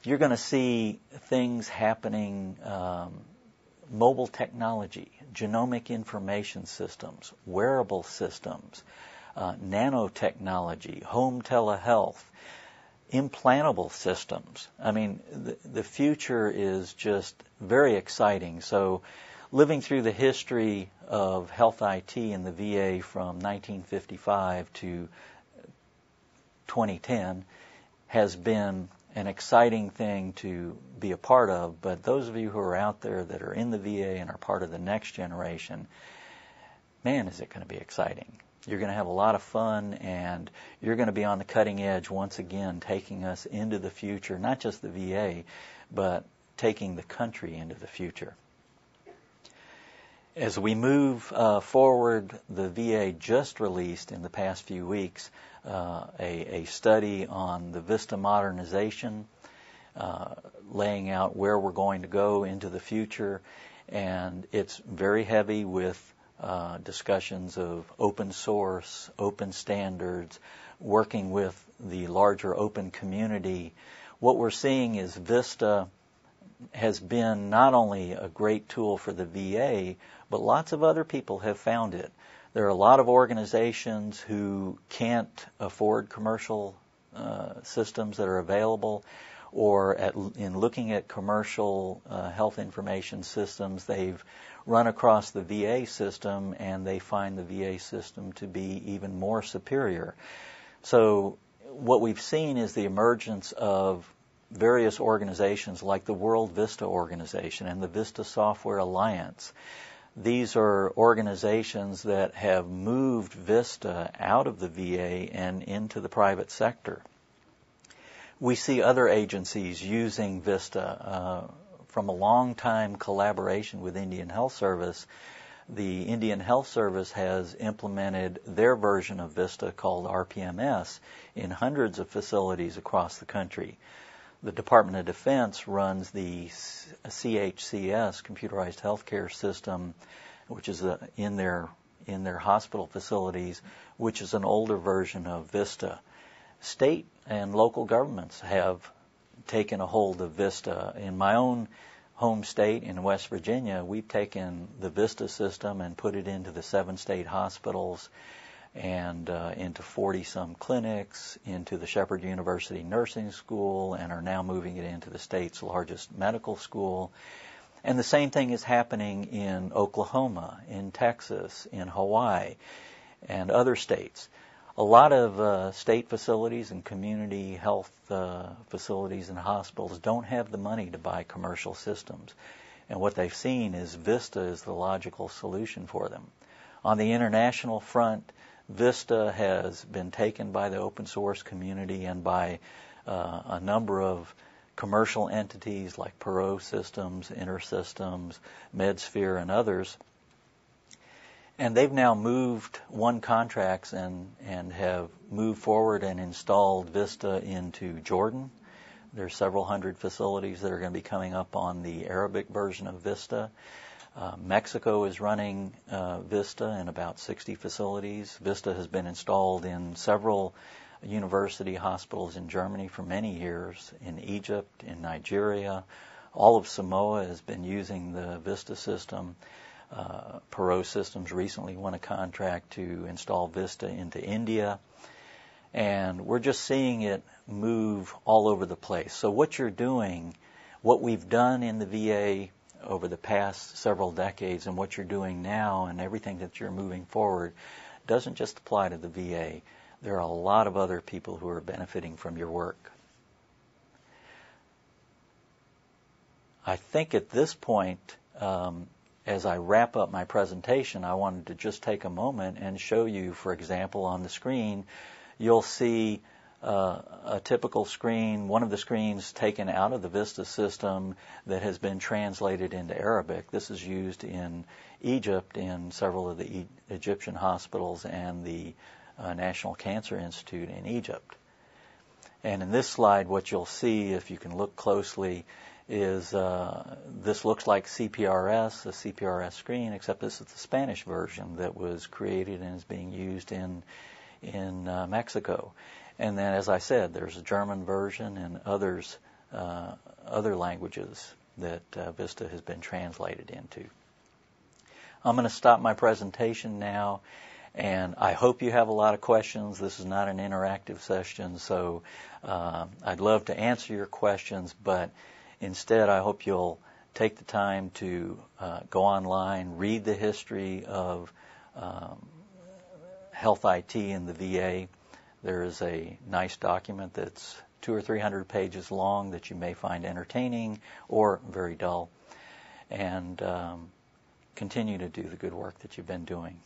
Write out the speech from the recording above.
you're going to see things happening, mobile technology, genomic information systems, wearable systems, nanotechnology, home telehealth, implantable systems. I mean, the future is just very exciting. So living through the history of health IT in the VA from 1955 to 2010 has been an exciting thing to be a part of, but those of you who are out there that are in the VA and are part of the next generation, man, is it going to be exciting. You're going to have a lot of fun, and you're going to be on the cutting edge once again, taking us into the future, not just the VA, but taking the country into the future. As we move forward, the VA just released in the past few weeks a study on the VISTA modernization, laying out where we're going to go into the future, and it's very heavy with discussions of open source, open standards, working with the larger open community. What we're seeing is VISTA has been not only a great tool for the VA, but lots of other people have found it. There are a lot of organizations who can't afford commercial systems that are available, or in looking at commercial health information systems, they've run across the VA system and they find the VA system to be even more superior. So what we've seen is the emergence of various organizations like the World VISTA Organization and the VISTA Software Alliance. These are organizations that have moved VISTA out of the VA and into the private sector. We see other agencies using VISTA from a long-time collaboration with Indian Health Service. The Indian Health Service has implemented their version of VISTA called RPMS in hundreds of facilities across the country. The Department of Defense runs the CHCS, Computerized Healthcare System, which is in their hospital facilities, which is an older version of VISTA. State and local governments have taken a hold of VISTA. In my own home state in West Virginia, we've taken the VISTA system and put it into the 7 state hospitals and into 40-some clinics, into the Shepherd University Nursing School, and are now moving it into the state's largest medical school. And the same thing is happening in Oklahoma, in Texas, in Hawaii, and other states. A lot of state facilities and community health facilities and hospitals don't have the money to buy commercial systems. And what they've seen is VISTA is the logical solution for them. On the international front, VISTA has been taken by the open source community and by a number of commercial entities like Perot Systems, InterSystems, MedSphere, and others. And they've now won contracts and have moved forward and installed VISTA into Jordan. There's several hundred facilities that are going to be coming up on the Arabic version of VISTA. Mexico is running VISTA in about 60 facilities. VISTA has been installed in several university hospitals in Germany for many years, in Egypt, in Nigeria. All of Samoa has been using the VISTA system. Perot Systems recently won a contract to install VISTA into India. And we're just seeing it move all over the place. So what you're doing, what we've done in the VA over the past several decades and what you're doing now and everything that you're moving forward doesn't just apply to the VA. There are a lot of other people who are benefiting from your work. I think at this point, as I wrap up my presentation, I wanted to just take a moment and show you, for example, on the screen, you'll see a typical screen, one of the screens taken out of the VISTA system that has been translated into Arabic. This is used in Egypt in several of the Egyptian hospitals and the National Cancer Institute in Egypt. And in this slide, what you'll see, if you can look closely, is this looks like CPRS, a CPRS screen, except this is the Spanish version that was created and is being used in Mexico. And then, as I said, there's a German version and others other languages that Vista has been translated into. I'm going to stop my presentation now, and I hope you have a lot of questions. This is not an interactive session, so I'd love to answer your questions, but instead I hope you'll take the time to go online, read the history of health IT in the VA. There is a nice document that's 200 or 300 pages long that you may find entertaining or very dull, and continue to do the good work that you've been doing.